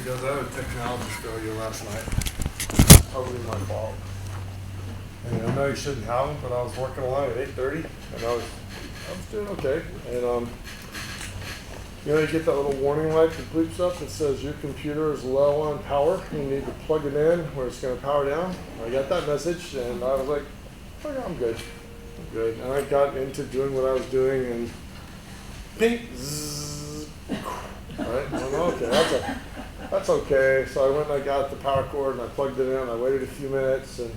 goes, I had a technology failure last night. Totally my fault. And I know you shouldn't have them, but I was working along at 8:30, and I was doing okay. And you get that little warning light that bleeps up that says your computer is low on power. You need to plug it in where it's going to power down. I got that message, and I was like, oh yeah, I'm good. I'm good. And I got into doing what I was doing, and ping, zzz, all right, well, okay, that's okay. So I went and I got the power cord, and I plugged it in. I waited a few minutes, and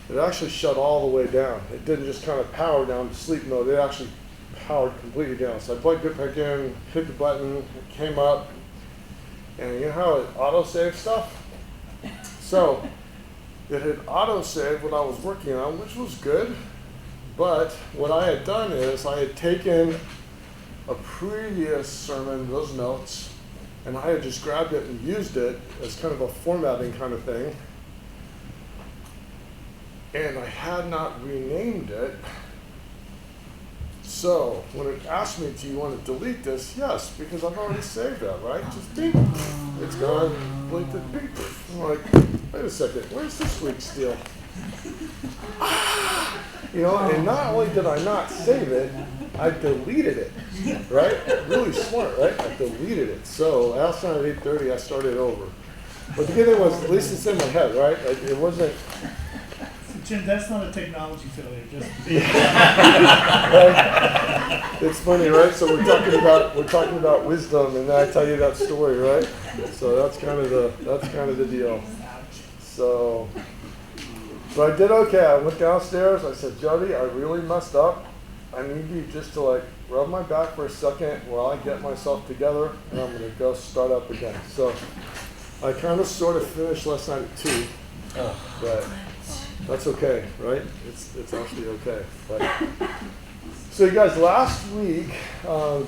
it actually shut all the way down. It didn't just kind of power down to sleep mode. It actually powered completely down. So I plugged it back in, hit the button, it came up, and you know how it auto-saves stuff? So it had auto-saved what I was working on, which was good, but what I had done is I had taken a previous sermon, those notes, and I had just grabbed it and used it as kind of a formatting kind of thing, and I had not renamed it. So when it asked me, do you want to delete this? Yes, because I've already saved that, right? Just beep, it's gone, blinked it, beep. I'm like, wait a second, where's this week's deal? And not only did I not save it, I deleted it, right? Really smart, right? I deleted it. So last night at 8:30, I started over. But the good thing was, at least it's in my head, right? It wasn't. Jim, that's not a technology failure. Just It's funny, right? So we're talking about wisdom, and then I tell you that story, right? So that's kind of the deal. So I did okay. I went downstairs. I said, Jody, I really messed up. I need you just to rub my back for a second while I get myself together, and I'm going to go start up again. So I kind of sort of finished last night at 2, but that's okay, right? It's actually okay. But so you guys, last week,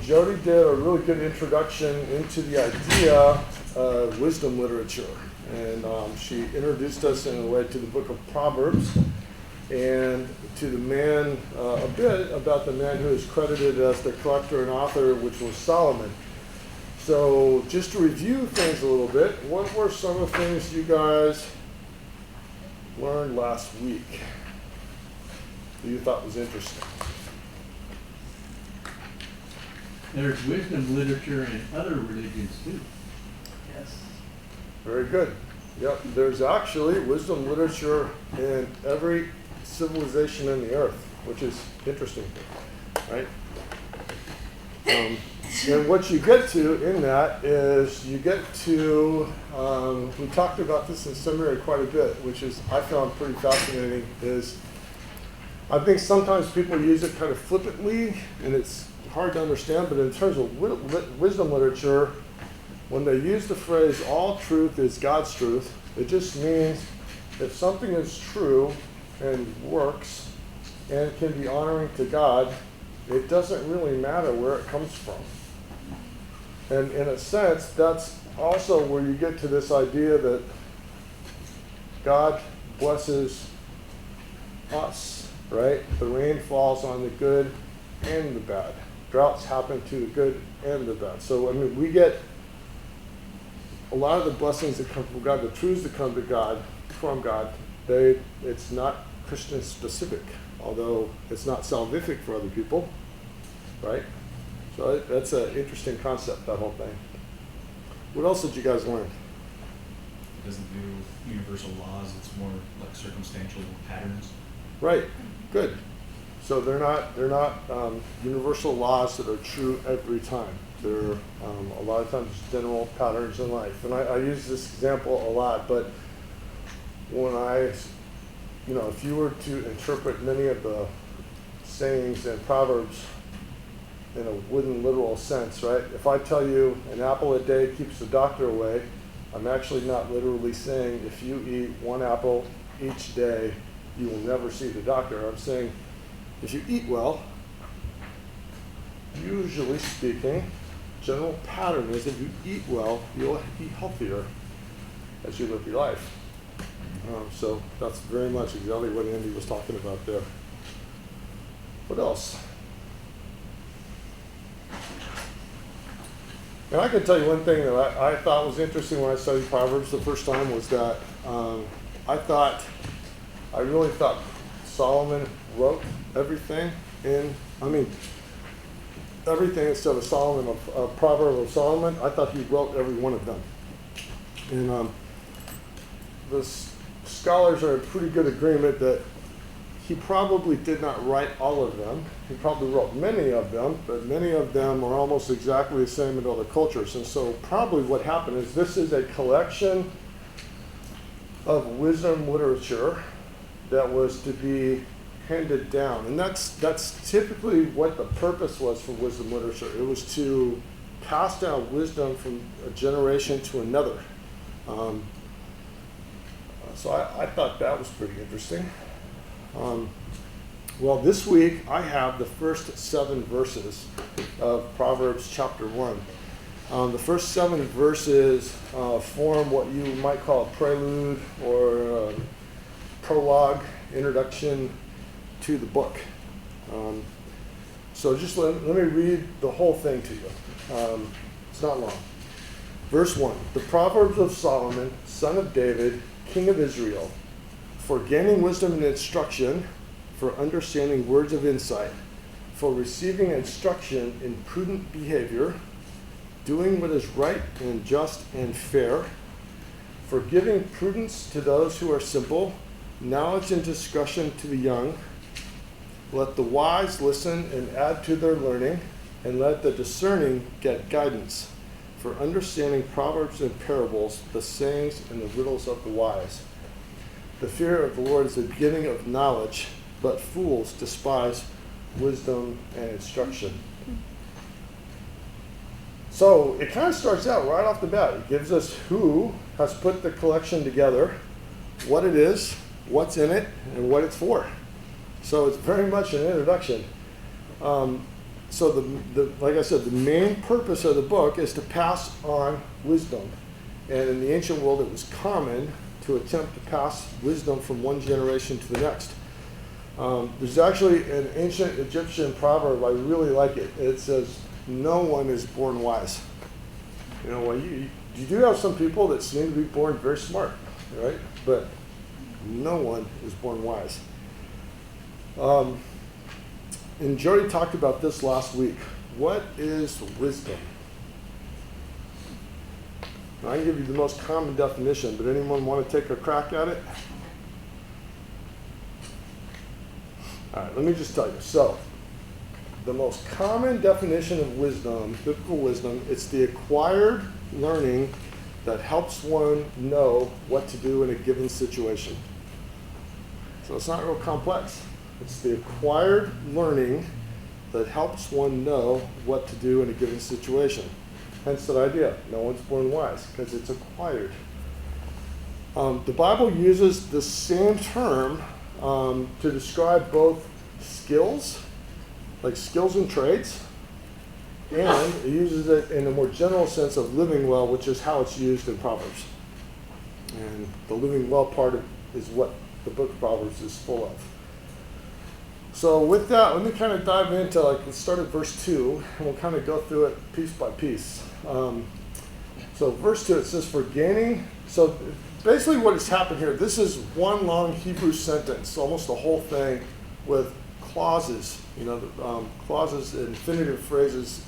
Jody did a really good introduction into the idea of wisdom literature. And she introduced us in a way to the book of Proverbs and to the man, a bit about the man who is credited as the collector and author, which was Solomon. So just to review things a little bit, what were some of the things you guys learned last week that you thought was interesting? There's wisdom literature in other religions too. yes. Very good. Yep, there's actually wisdom literature in every civilization in the earth, which is interesting, right? And what you get to in that is you get to, we talked about this in seminary quite a bit, which is I found pretty fascinating, is I think sometimes people use it kind of flippantly, and it's hard to understand, but in terms of wisdom literature, when they use the phrase, all truth is God's truth, it just means if something is true and works and can be honoring to God, it doesn't really matter where it comes from. And in a sense, that's also where you get to this idea that God blesses us, right? The rain falls on the good and the bad. Droughts happen to the good and the bad. So, we get a lot of the blessings that come from God, the truths that come to God, from God, it's not Christian specific, although it's not salvific for other people, right? So that's an interesting concept, that whole thing. What else did you guys learn? It doesn't do universal laws, it's more like circumstantial patterns. Right, good. So they're not universal laws that are true every time. They're a lot of times general patterns in life. And I use this example a lot, but when if you were to interpret many of the sayings and Proverbs in a wooden literal sense, right? If I tell you an apple a day keeps the doctor away, I'm actually not literally saying if you eat one apple each day, you will never see the doctor. I'm saying if you eat well, usually speaking, general pattern is if you eat well, you'll be healthier as you live your life. So that's very much exactly what Andy was talking about there. What else? And I can tell you one thing that I thought was interesting when I studied Proverbs the first time was that I really thought Solomon wrote everything everything instead of Solomon, a proverb of Solomon. I thought he wrote every one of them. And the scholars are in pretty good agreement that he probably did not write all of them. He probably wrote many of them, but many of them are almost exactly the same in other cultures. And so probably what happened is this is a collection of wisdom literature that was to be handed down. And that's typically what the purpose was for wisdom literature. It was to pass down wisdom from a generation to another. So I thought that was pretty interesting. Well, this week I have the first 7 verses of Proverbs chapter 1. The first 7 verses form what you might call a prelude or a prologue, introduction to the book. So just let me read the whole thing to you. It's not long. Verse 1, the Proverbs of Solomon, son of David, king of Israel, for gaining wisdom and instruction, for understanding words of insight, for receiving instruction in prudent behavior, doing what is right and just and fair, for giving prudence to those who are simple, knowledge and discretion to the young. Let the wise listen and add to their learning, and let the discerning get guidance, for understanding proverbs and parables, the sayings and the riddles of the wise. The fear of the Lord is the beginning of knowledge, but fools despise wisdom and instruction. So it kind of starts out right off the bat. It gives us who has put the collection together, what it is, what's in it, and what it's for. So it's very much an introduction. So like I said, the main purpose of the book is to pass on wisdom. And in the ancient world, it was common to attempt to pass wisdom from one generation to the next. There's actually an ancient Egyptian proverb, I really like it. It says, no one is born wise. You know, well, you do have some people that seem to be born very smart, right? But no one is born wise. And Jody talked about this last week. What is wisdom? Now, I can give you the most common definition, but anyone want to take a crack at it? All right, let me just tell you. So, the most common definition of wisdom, biblical wisdom, it's the acquired learning that helps one know what to do in a given situation. So it's not real complex. It's the acquired learning that helps one know what to do in a given situation. Hence that idea, no one's born wise, because it's acquired. The Bible uses the same term to describe both skills, like skills and trades, and it uses it in a more general sense of living well, which is how it's used in Proverbs. And the living well part is what the book of Proverbs is full of. So with that, let me kind of dive into, let's start at verse 2, and we'll kind of go through it piece by piece. So verse 2, it says, for gaining, so basically what has happened here, this is one long Hebrew sentence, almost the whole thing, with clauses, clauses, infinitive phrases,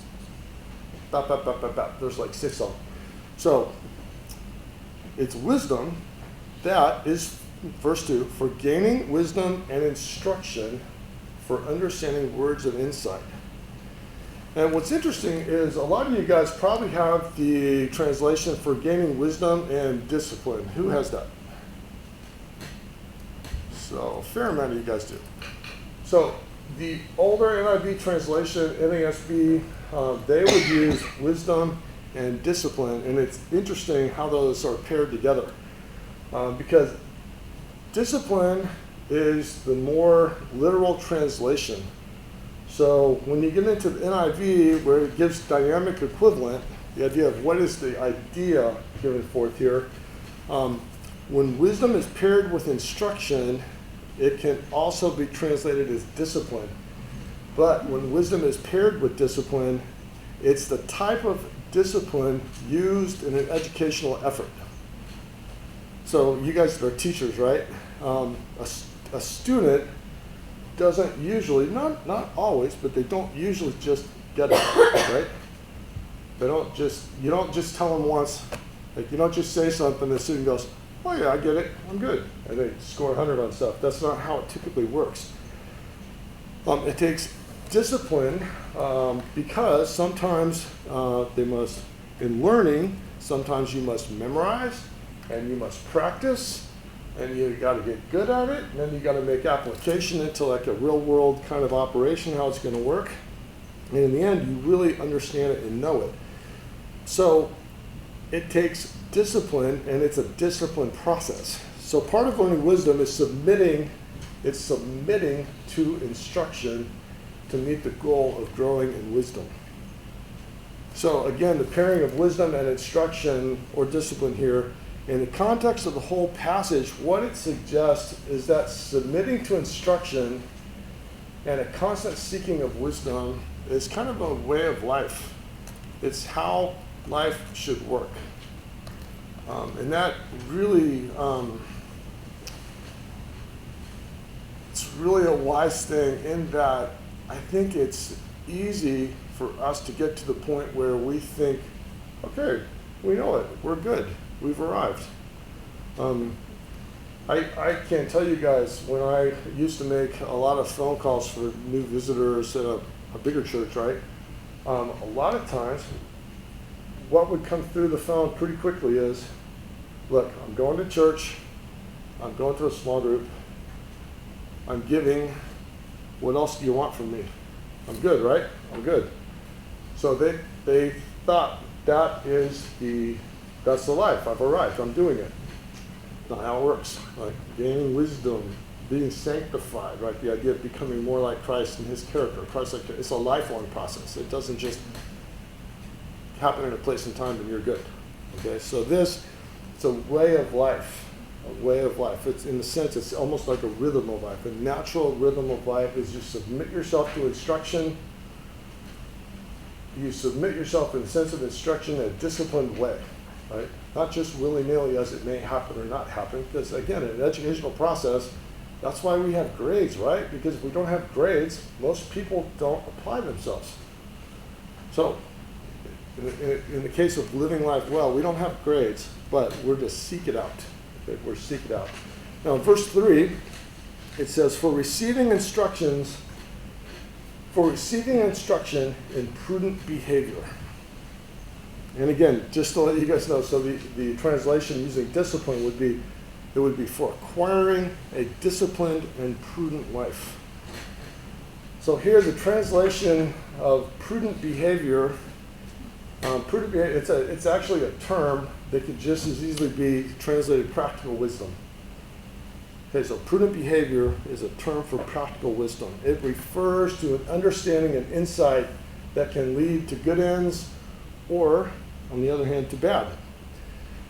there's like 6 of them. So it's wisdom, that is, verse 2, for gaining wisdom and instruction, for understanding words of insight. And what's interesting is a lot of you guys probably have the translation for gaining wisdom and discipline. Who has that? So a fair amount of you guys do. So the older NIV translation, NASB, they would use wisdom and discipline, and it's interesting how those are paired together. Because discipline is the more literal translation. So when you get into the NIV, where it gives dynamic equivalent, the idea of what is the idea given forth here, when wisdom is paired with instruction, it can also be translated as discipline. But when wisdom is paired with discipline, It's the type of discipline used in an educational effort. So you guys are teachers, right? A student doesn't usually, not always, but they don't usually just get it, right? You don't just tell them once, like you don't just say something and the student goes, oh yeah, I get it, I'm good. And they score 100 on stuff. That's not how it typically works. It takes discipline because sometimes in learning, sometimes you must memorize and you must practice and you got to get good at it, and then you got to make application into like a real world kind of operation, how it's going to work. And in the end, you really understand it and know it. So it takes discipline, and it's a disciplined process. So part of learning wisdom is submitting to instruction to meet the goal of growing in wisdom. So again, the pairing of wisdom and instruction or discipline here, in the context of the whole passage, what it suggests is that submitting to instruction and a constant seeking of wisdom is kind of a way of life. It's how life should work. And that really, it's really a wise thing in that I think it's easy for us to get to the point where we think, okay, we know it, we're good, we've arrived. I can tell you guys, when I used to make a lot of phone calls for new visitors at a bigger church, right? A lot of times, what would come through the phone pretty quickly is, look, I'm going to church, I'm going to a small group, I'm giving, what else do you want from me? I'm good, right? I'm good. So they thought that's the life, I've arrived, I'm doing it. Not how it works. Like gaining wisdom, being sanctified, right? The idea of becoming more like Christ and his character. Christ-like, it's a lifelong process. It doesn't just happen in a place and time and you're good. Okay, so it's a way of life. A way of life. It's in a sense, it's almost like a rhythm of life. A natural rhythm of life is you submit yourself to instruction. You submit yourself in a sense of instruction in a disciplined way, right? Not just willy-nilly as it may happen or not happen, because again, in an educational process, that's why we have grades, right? Because if we don't have grades, most people don't apply themselves. So, in the case of living life well, we don't have grades, but we're to seek it out. Okay? We're to seek it out. Now, in verse 3, it says, for receiving instruction in prudent behavior. And again, just to let you guys know, so the translation using discipline would be for acquiring a disciplined and prudent life. So here the translation of prudent behavior, it's actually a term that could just as easily be translated practical wisdom. Okay, so prudent behavior is a term for practical wisdom. It refers to an understanding and insight that can lead to good ends or, on the other hand, to bad.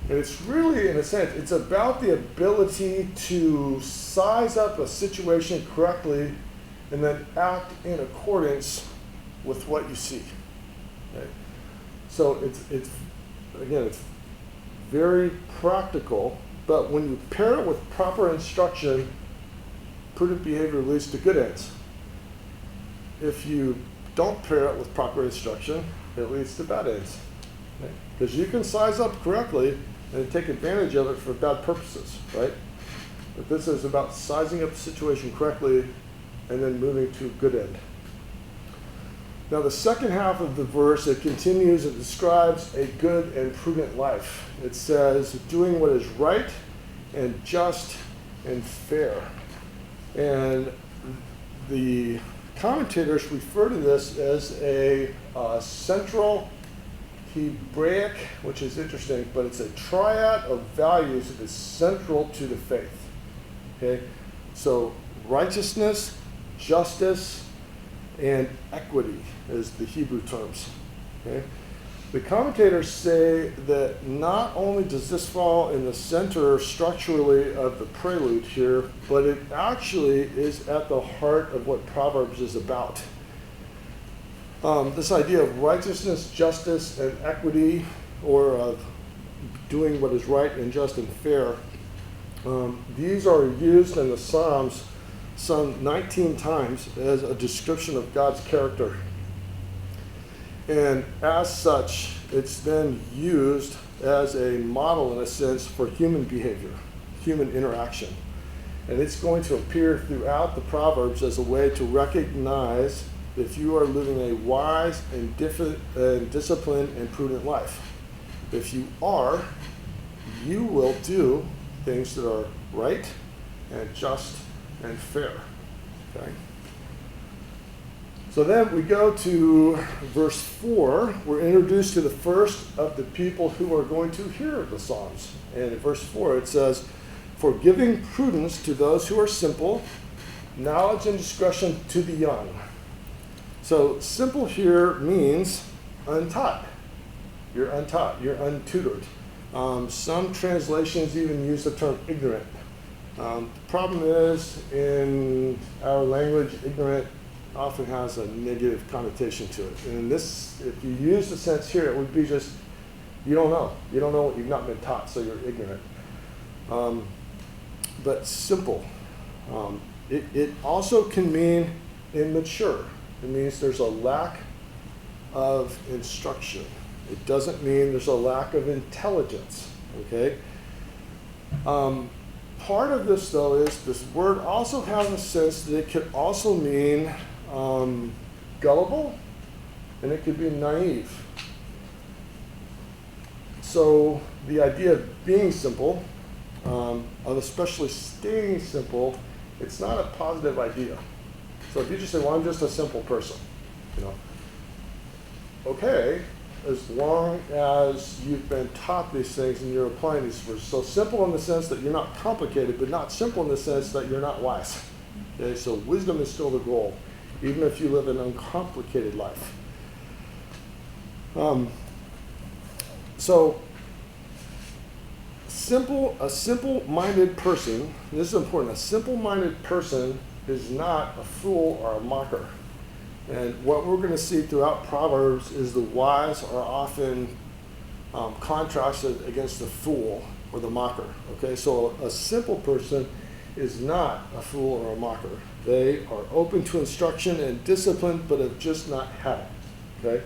And it's really, in a sense, it's about the ability to size up a situation correctly and then act in accordance with what you see. Okay? So it's very practical, but when you pair it with proper instruction, prudent behavior leads to good ends. If you don't pair it with proper instruction, it leads to bad ends. Because you can size up correctly and take advantage of it for bad purposes, right? But this is about sizing up the situation correctly and then moving to a good end. Now the second half of the verse, it continues, it describes a good and prudent life. It says, doing what is right and just and fair. And the commentators refer to this as a central Hebraic, which is interesting, but it's a triad of values that is central to the faith. Okay? So righteousness, justice, and equity is the Hebrew terms. Okay? The commentators say that not only does this fall in the center structurally of the prelude here, but it actually is at the heart of what Proverbs is about. This idea of righteousness, justice, and equity, or of doing what is right and just and fair, these are used in the Psalms some 19 times as a description of God's character. And as such, it's then used as a model, in a sense, for human behavior, human interaction. And it's going to appear throughout the Proverbs as a way to recognize if you are living a wise and disciplined and prudent life. If you are, you will do things that are right and just and fair. Okay? So then we go to verse 4. We're introduced to the first of the people who are going to hear the Psalms. And in verse 4 it says, "For giving prudence to those who are simple, knowledge and discretion to the young." So simple here means untaught. You're untaught. You're untutored. Some translations even use the term ignorant. The problem is, in our language, ignorant often has a negative connotation to it. And in this, if you use the sense here, it would be just, you don't know. You don't know what you've not been taught, so you're ignorant. But simple. It also can mean immature. It means there's a lack of instruction. It doesn't mean there's a lack of intelligence, okay? Part of this, though, is this word also has a sense that it could also mean gullible, and it could be naive. So the idea of being simple, of especially staying simple, it's not a positive idea. So if you just say, well, I'm just a simple person, okay, as long as you've been taught these things and you're applying these words. So simple in the sense that you're not complicated, but not simple in the sense that you're not wise. Okay, so wisdom is still the goal, even if you live an uncomplicated life. So a simple-minded person, this is important, a simple-minded person is not a fool or a mocker. And what we're going to see throughout Proverbs is the wise are often contrasted against the fool or the mocker. Okay, so a simple person is not a fool or a mocker. They are open to instruction and discipline, but have just not had it. Okay.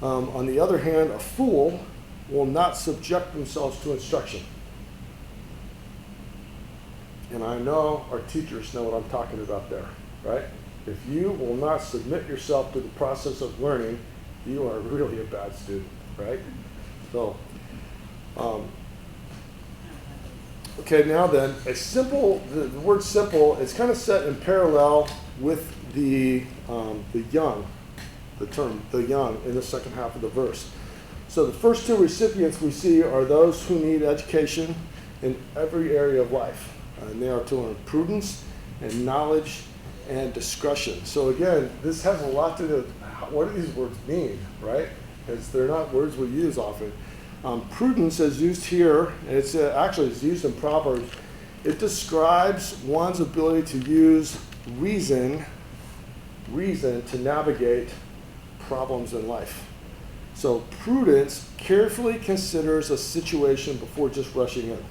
On the other hand, a fool will not subject themselves to instruction. And I know our teachers know what I'm talking about there, right? If you will not submit yourself to the process of learning, you are really a bad student, right? So, okay, now then, the word simple is kind of set in parallel with the young, the term the young in the second half of the verse. So the first two recipients we see are those who need education in every area of life. And they are to learn prudence and knowledge and discretion. So again, this has a lot to do with what do these words mean, right? Because they're not words we use often. Prudence is used here, and it's used in Proverbs. It describes one's ability to use reason to navigate problems in life. So prudence carefully considers a situation before just rushing in.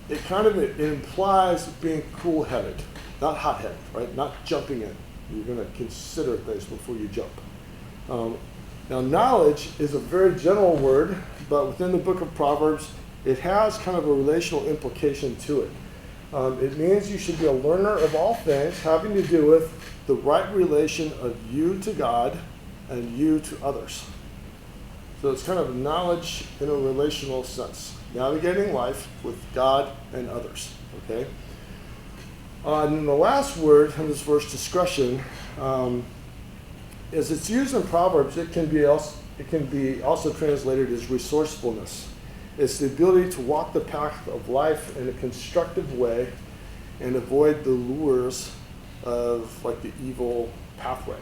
It implies being cool-headed, not hot-headed, right? Not jumping in. You're going to consider things before you jump. Now, knowledge is a very general word, but within the book of Proverbs, it has kind of a relational implication to it. It means you should be a learner of all things having to do with the right relation of you to God and you to others. So it's kind of knowledge in a relational sense, navigating life with God and others. Okay. And the last word in this verse, discretion, as it's used in Proverbs, it can be also translated as resourcefulness. It's the ability to walk the path of life in a constructive way and avoid the lures of like the evil pathway.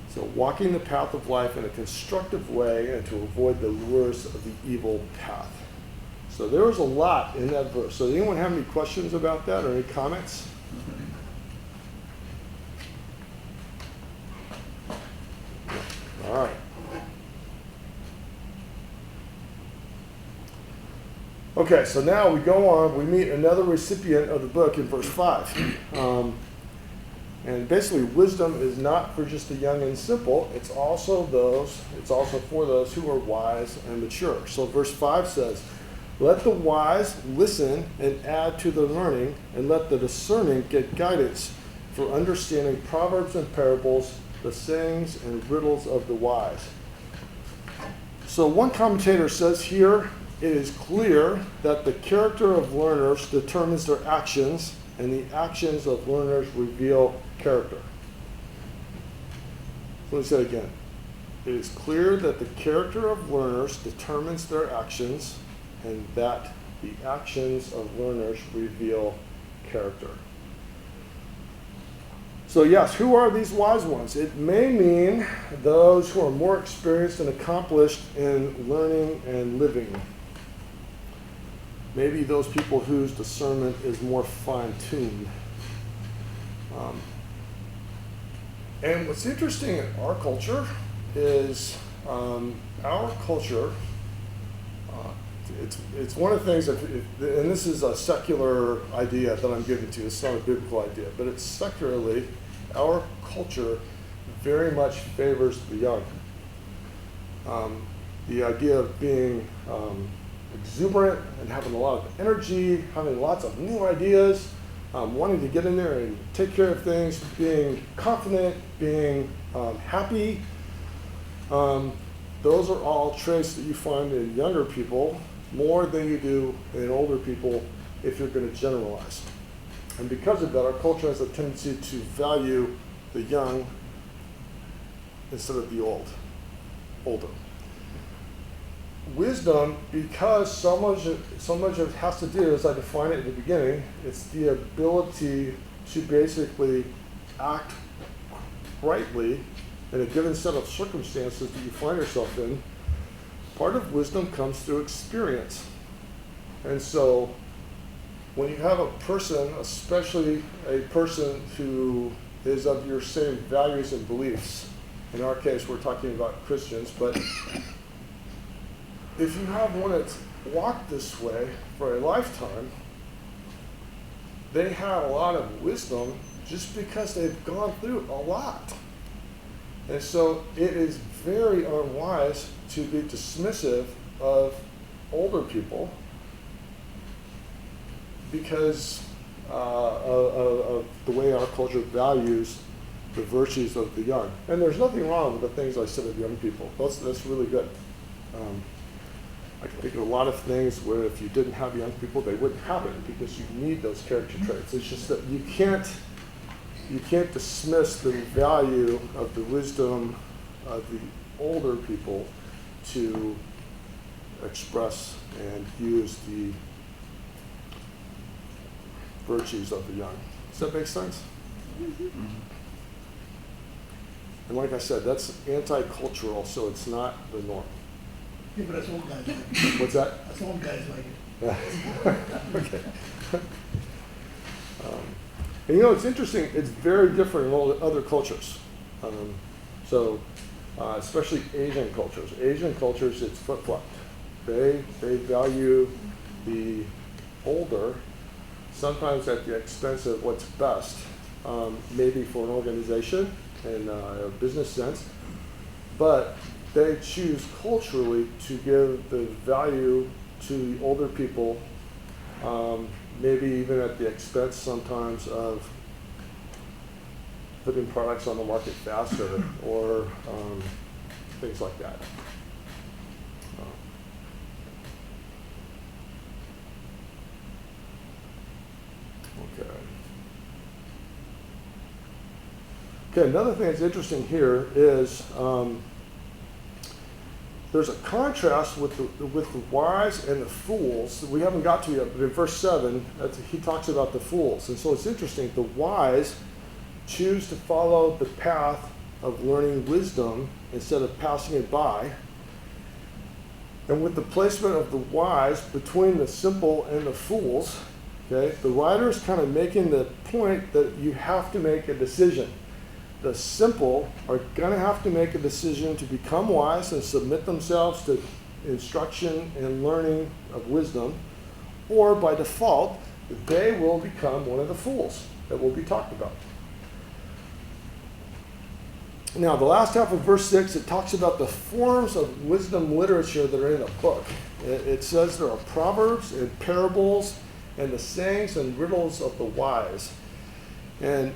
So walking the path of life in a constructive way and to avoid the lures of the evil path. So there was a lot in that verse. So does anyone have any questions about that or any comments? All right. Okay, so now we go on, we meet another recipient of the book in verse 5. And basically, wisdom is not for just the young and simple, it's also for those who are wise and mature. So verse 5 says, let the wise listen and add to their learning, and let the discerning get guidance for understanding proverbs and parables, the sayings and riddles of the wise. So one commentator says here, it is clear that the character of learners determines their actions, and the actions of learners reveal character. Let me say it again. It is clear that the character of learners determines their actions, and that the actions of learners reveal character. So yes, who are these wise ones? It may mean those who are more experienced and accomplished in learning and living. Maybe those people whose discernment is more fine-tuned. And what's interesting in our culture is our culture, it's one of the things, and this is a secular idea that I'm giving to you, it's not a biblical idea, but it's secularly, our culture very much favors the young. The idea of being exuberant and having a lot of energy, having lots of new ideas, wanting to get in there and take care of things, being confident, being happy. Those are all traits that you find in younger people more than you do in older people if you're going to generalize. And because of that, our culture has a tendency to value the young instead of the older. Wisdom, because so much of it has to do, as I defined it in the beginning, it's the ability to basically act rightly in a given set of circumstances that you find yourself in. Part of wisdom comes through experience. And so when you have a person, especially a person who is of your same values and beliefs, in our case we're talking about Christians, but if you have one that's walked this way for a lifetime, they have a lot of wisdom just because they've gone through a lot. And so it is very unwise to be dismissive of older people because of the way our culture values the virtues of the young. And there's nothing wrong with the things I said of young people. That's really good. I can think of a lot of things where if you didn't have young people, they wouldn't have it because you need those character traits. It's just that you can't dismiss the value of the wisdom of the older people to express and use the virtues of the young. Does that make sense? Mm-hmm. And like I said, that's anti-cultural, so it's not the norm. Yeah, but that's old guys like it. What's that? That's old guys like it. Yeah. Okay. And it's interesting, it's very different in all the other cultures. Especially Asian cultures. Asian cultures, it's flip-flopped. They value the older, sometimes at the expense of what's best, maybe for an organization in a business sense, but they choose culturally to give the value to the older people, maybe even at the expense sometimes of putting products on the market faster or things like that. Okay, another thing that's interesting here is there's a contrast with the wise and the fools that we haven't got to yet, but in verse 7, he talks about the fools. And so it's interesting, the wise choose to follow the path of learning wisdom instead of passing it by. And with the placement of the wise between the simple and the fools, okay, the writer is kind of making the point that you have to make a decision. the simple are going to have to make a decision to become wise and submit themselves to instruction and learning of wisdom, or by default, they will become one of the fools that will be talked about. Now, the last half of verse 6, it talks about the forms of wisdom literature that are in the book. It says there are proverbs and parables and the sayings and riddles of the wise. And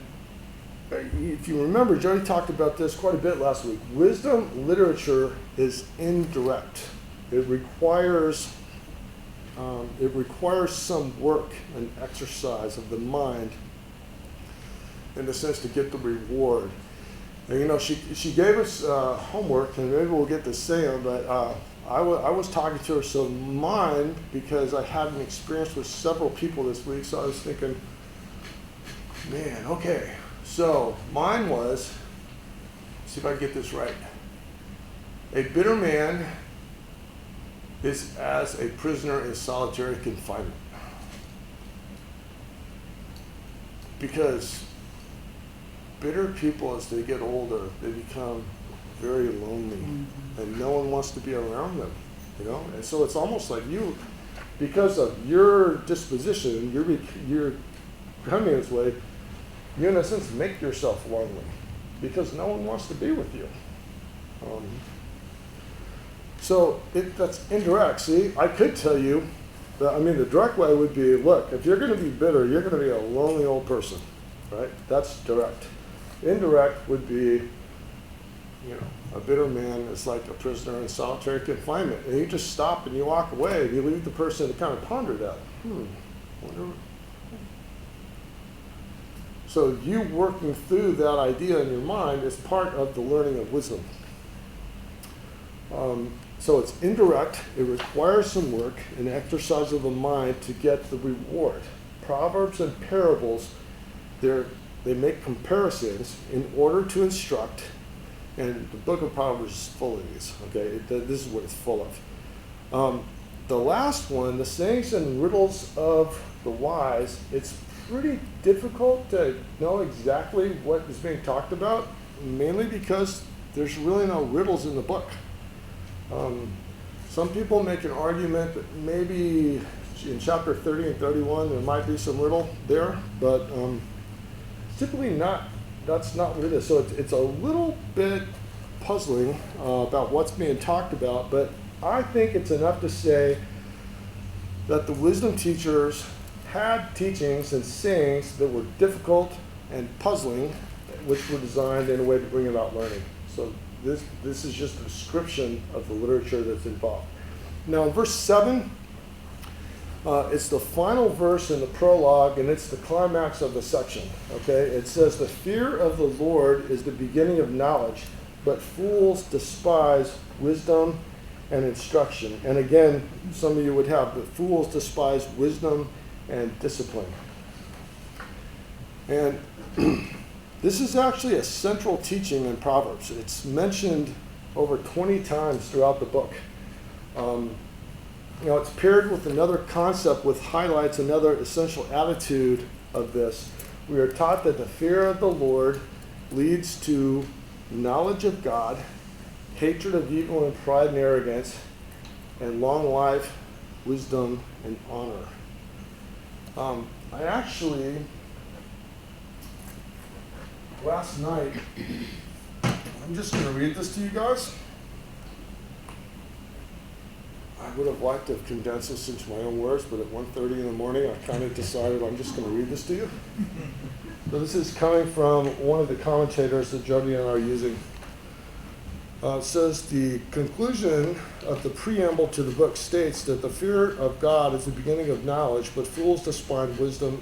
if you remember, Jody talked about this quite a bit last week. Wisdom literature is indirect. It requires some work and exercise of the mind in the sense to get the reward. And you know, she gave us homework, and maybe we'll get to say them, but I was talking to her, so mine, because I had an experience with several people this week, so I was thinking, man, okay. So mine was, see if I get this right. A bitter man is as a prisoner in solitary confinement. Because bitter people, as they get older, they become very lonely, and no one wants to be around them, you know? And so it's almost like you, because of your disposition, you're becoming this way, you in a sense make yourself lonely, because no one wants to be with you. So that's indirect. See, I could tell you that, I mean, the direct way would be, look, if you're going to be bitter, you're going to be a lonely old person, right? That's direct. Indirect would be, you know, a bitter man is like a prisoner in solitary confinement. And you just stop and you walk away and you leave the person to kind of ponder that. Wonder. So you working through that idea in your mind is part of the learning of wisdom. So it's indirect. It requires some work and exercise of the mind to get the reward. Proverbs and parables, they make comparisons in order to instruct, and the book of Proverbs is full of these. Okay, this is what it's full of. The last one, the sayings and riddles of the wise, it's pretty difficult to know exactly what is being talked about, mainly because there's really no riddles in the book. Some people make an argument that maybe in chapter 30 and 31 there might be some riddle there, but typically not. That's not what it is. So it's a little bit puzzling about what's being talked about, but I think it's enough to say that the wisdom teachers had teachings and sayings that were difficult and puzzling, which were designed in a way to bring about learning. So this is just a description of the literature that's involved. Now in verse 7, it's the final verse in the prologue, and it's the climax of the section. Okay, it says, "The fear of the Lord is the beginning of knowledge, but fools despise wisdom and instruction." And again, some of you would have, "But fools despise wisdom and discipline." And this is actually a central teaching in Proverbs. It's mentioned over 20 times throughout the book. You know, it's paired with another concept which highlights another essential attitude of this. We are taught that the fear of the Lord leads to knowledge of God, hatred of evil and pride and arrogance, and long life, wisdom, and honor. I actually, last night, I'm just going to read this to you guys. I would have liked to have condensed this into my own words, but at 1:30 in the morning, I kind of decided I'm just going to read this to you. So this is coming from one of the commentators that Jody and I are using. It says, "The conclusion of the preamble to the book states that the fear of God is the beginning of knowledge, but fools despise wisdom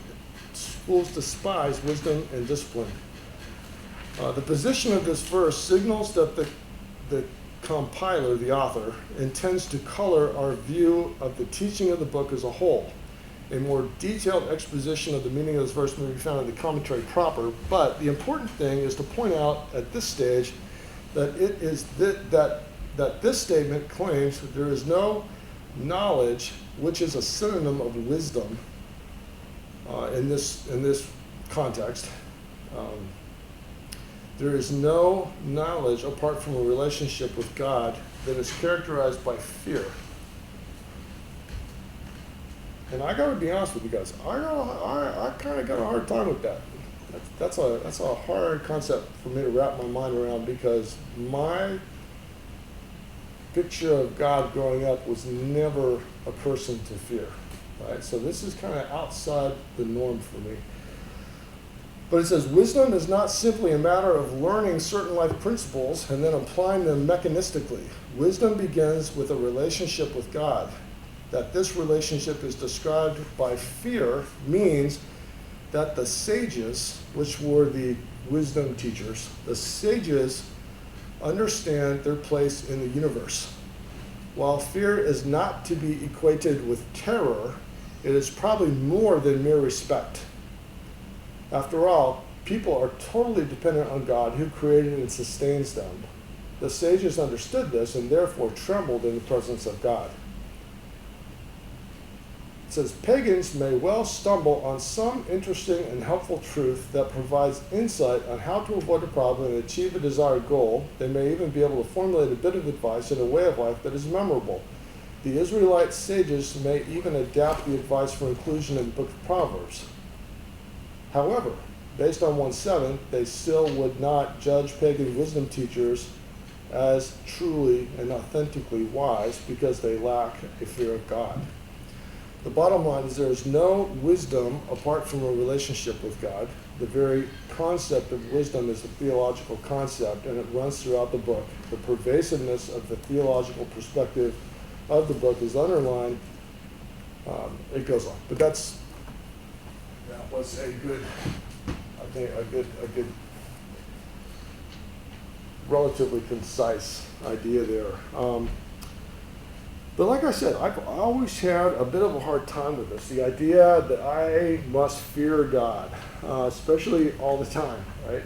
and discipline." The position of this verse signals that the compiler, the author, intends to color our view of the teaching of the book as a whole. A more detailed exposition of the meaning of this verse may be found in the commentary proper, but the important thing is to point out at this stage that it is that this statement claims that there is no knowledge which is a synonym of wisdom in this context. there is no knowledge apart from a relationship with God that is characterized by fear. And I got to be honest with you guys, I kind of got a hard time with that. That's a hard concept for me to wrap my mind around, because my picture of God growing up was never a person to fear, right? So this is kind of outside the norm for me. But it says, wisdom is not simply a matter of learning certain life principles and then applying them mechanistically. Wisdom begins with a relationship with God. That this relationship is described by fear means that the sages, which were the wisdom teachers, the sages understand their place in the universe. While fear is not to be equated with terror, it is probably more than mere respect. After all, people are totally dependent on God, who created and sustains them. The sages understood this and therefore trembled in the presence of God. It says, pagans may well stumble on some interesting and helpful truth that provides insight on how to avoid a problem and achieve a desired goal. They may even be able to formulate a bit of advice in a way of life that is memorable. The Israelite sages may even adapt the advice for inclusion in the book of Proverbs. However, based on 1:7, they still would not judge pagan wisdom teachers as truly and authentically wise because they lack a fear of God. The bottom line is there is no wisdom apart from a relationship with God. The very concept of wisdom is a theological concept, and it runs throughout the book. The pervasiveness of the theological perspective of the book is underlined. It goes on, but that was a good, I think, a good, relatively concise idea there. But like I said, I've always had a bit of a hard time with this. The idea that I must fear God, especially all the time, right?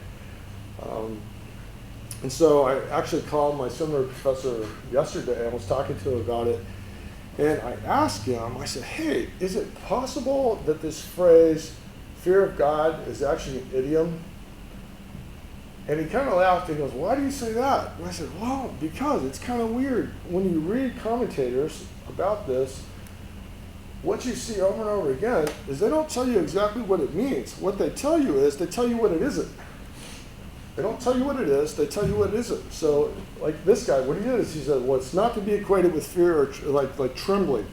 And so I actually called my seminary professor yesterday and was talking to him about it. And I asked him, I said, hey, is it possible that this phrase, fear of God, is actually an idiom? And he kind of laughed and goes, why do you say that? And I said, well, because it's kind of weird. When you read commentators about this, what you see over and over again is they don't tell you exactly what it means. What they tell you is they tell you what it isn't. They don't tell you what it is, they tell you what it isn't. So like this guy, what he did is he said, well, it's not to be equated with fear or like trembling.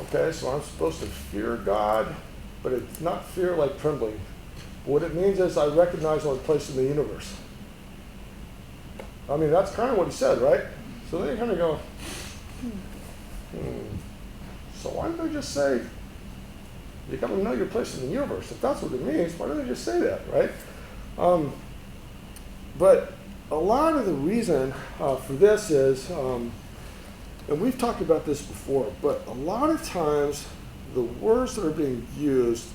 Okay, so I'm supposed to fear God, but it's not fear like trembling. What it means is I recognize my place in the universe. I mean, that's kind of what he said, right? So then you kind of go, so why don't they just say, you got to know your place in the universe? If that's what it means, why don't they just say that, right? But a lot of the reason for this is, and we've talked about this before, but a lot of times the words that are being used,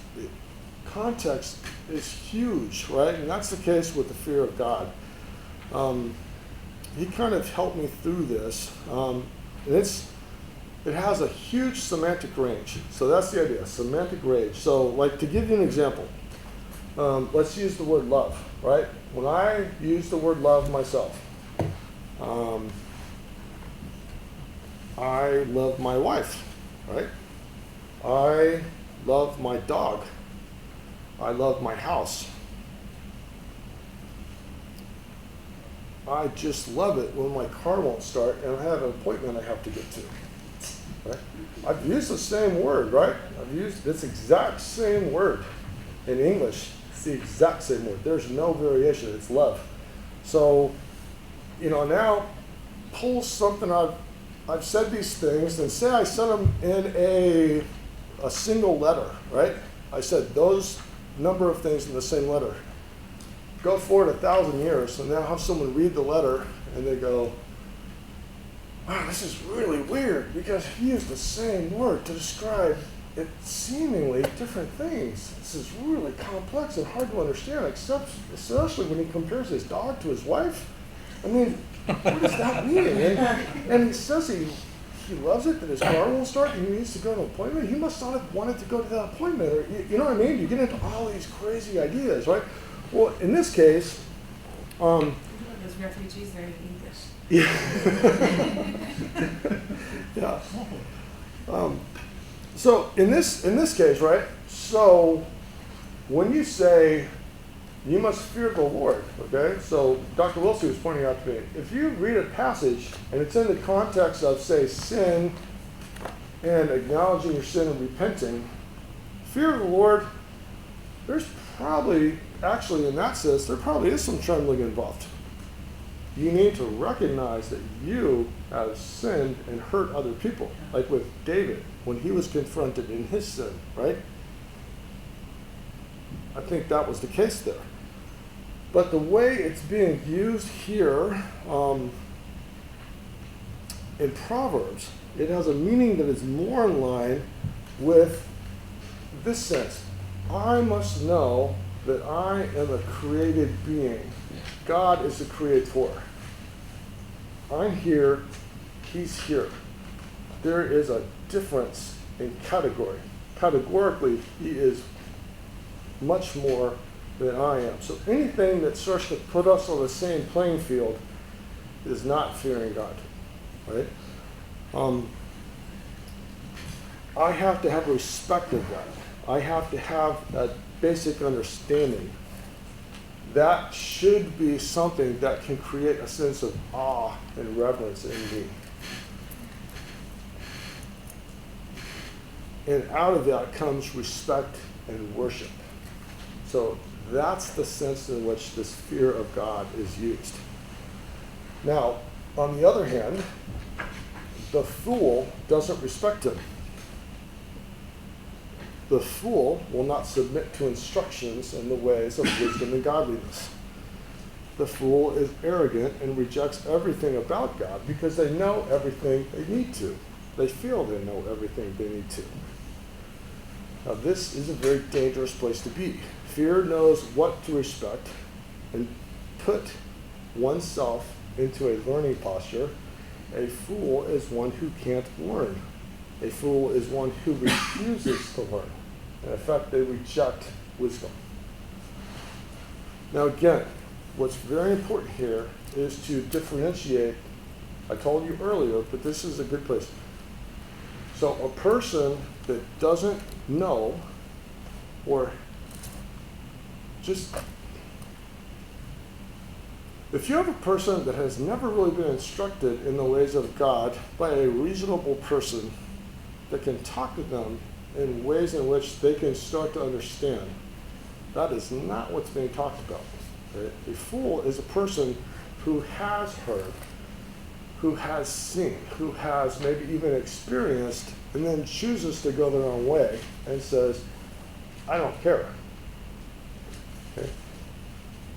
context is huge, right? And that's the case with the fear of God. He kind of helped me through this. And it has a huge semantic range. So that's the idea, semantic range. So like to give you an example, let's use the word love, right? When I use the word love myself, I love my wife, right? I love my dog. I love my house. I just love it when my car won't start and I have an appointment I have to get to. Right? I've used the same word, right? I've used this exact same word in English. It's the exact same word. There's no variation. It's love. So, now pull something I've said these things, and say I said them in a single letter, right? I said those number of things in the same letter. Go forward 1,000 years, and now have someone read the letter, and they go, wow, this is really weird, because he used the same word to describe it seemingly different things. This is really complex and hard to understand, especially when he compares his dog to his wife. I mean, what does that mean? And he says he loves it, that his car won't start, and he needs to go to an appointment. He must not have wanted to go to that appointment. Or, you know what I mean? You get into all these crazy ideas, right? Well, in this case, Those refugees learning English. yeah. So in this case, right? So when you say you must fear the Lord, okay? So Dr. Wilson was pointing out to me, if you read a passage and it's in the context of, say, sin and acknowledging your sin and repenting, fear of the Lord, there's probably, actually in that sense, there probably is some trembling involved. You need to recognize that you have sinned and hurt other people, like with David when he was confronted in his sin, right? I think that was the case there. But the way it's being used here in Proverbs, it has a meaning that is more in line with this sense. I must know that I am a created being. God is the creator. I'm here, he's here. There is a difference in category. Categorically, he is much more than I am. So anything that starts to put us on the same playing field is not fearing God, right? I have to have respect of that. I have to have that basic understanding. That should be something that can create a sense of awe and reverence in me. And out of that comes respect and worship. So that's the sense in which this fear of God is used. Now, on the other hand, the fool doesn't respect him. The fool will not submit to instructions in the ways of wisdom and godliness. The fool is arrogant and rejects everything about God because they know everything they need to. They feel they know everything they need to. Now, this is a very dangerous place to be. Fear knows what to respect and put oneself into a learning posture. A fool is one who can't learn. A fool is one who refuses to learn. In effect, they reject wisdom. Now again, what's very important here is to differentiate. I told you earlier, but this is a good place. So a person that doesn't know, or just, if you have a person that has never really been instructed in the ways of God by a reasonable person that can talk to them in ways in which they can start to understand, that is not what's being talked about. Right? A fool is a person who has heard, who has seen, who has maybe even experienced, and then chooses to go their own way and says, I don't care. Okay?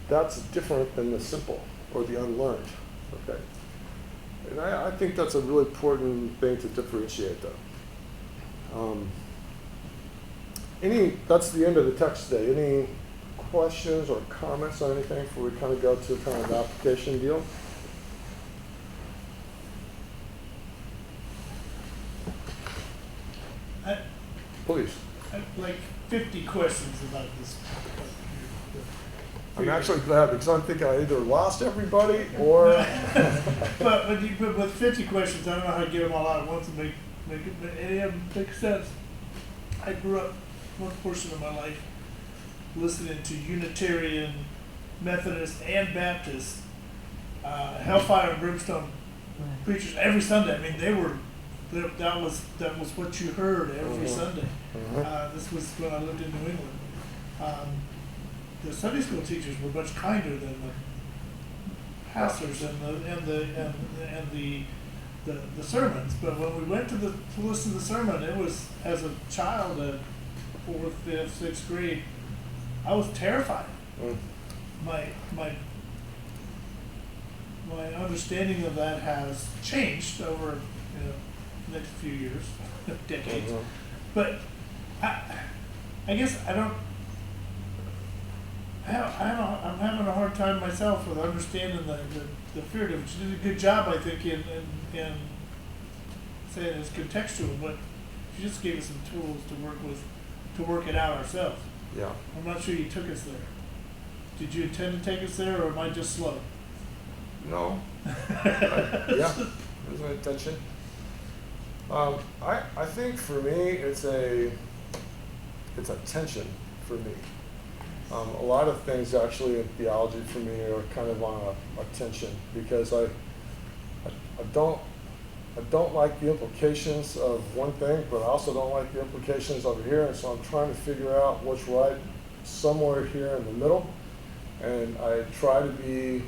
That's different than the simple or the unlearned. Okay? And I think that's a really important thing to differentiate, though. That's the end of the text today. Any questions or comments on anything before we kind of go to kind of an application deal? Please. I have like 50 questions about this. I'm actually glad because I think I either lost everybody or. but with 50 questions, I don't know how to get them all out at once and make it, but any of them make sense. I grew up one portion of my life listening to Unitarian, Methodist, and Baptist hellfire and brimstone preachers every Sunday. I mean, that was what you heard every Sunday. This was when I lived in New England. The Sunday school teachers were much kinder than the pastors and the sermons. But when we went to listen to the sermon, it was, as a child at 4th, 5th, 6th grade, I was terrified. My understanding of that has changed over the next few years, decades. But I guess I'm having a hard time myself with understanding the fear of it. She did a good job, I think, in saying it's contextual, but she just gave us some tools to work with, to work it out ourselves. Yeah. I'm not sure you took us there. Did you intend to take us there, or am I just slow? No. Yeah, there's an intention. I think for me, it's a tension for me. A lot of things actually in theology for me are kind of on a tension, because I don't like the implications of one thing, but I also don't like the implications over here, and so I'm trying to figure out what's right somewhere here in the middle, and I try to be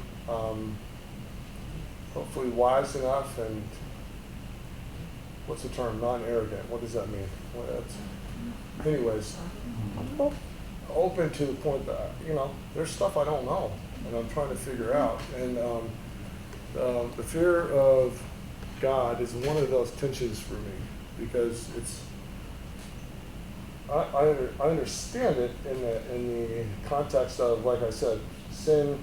hopefully wise enough and, what's the term, non-arrogant. What does that mean? Well, anyways, open to the point that, there's stuff I don't know, and I'm trying to figure out. And the fear of God is one of those tensions for me, because I understand it in the context of, like I said, sin.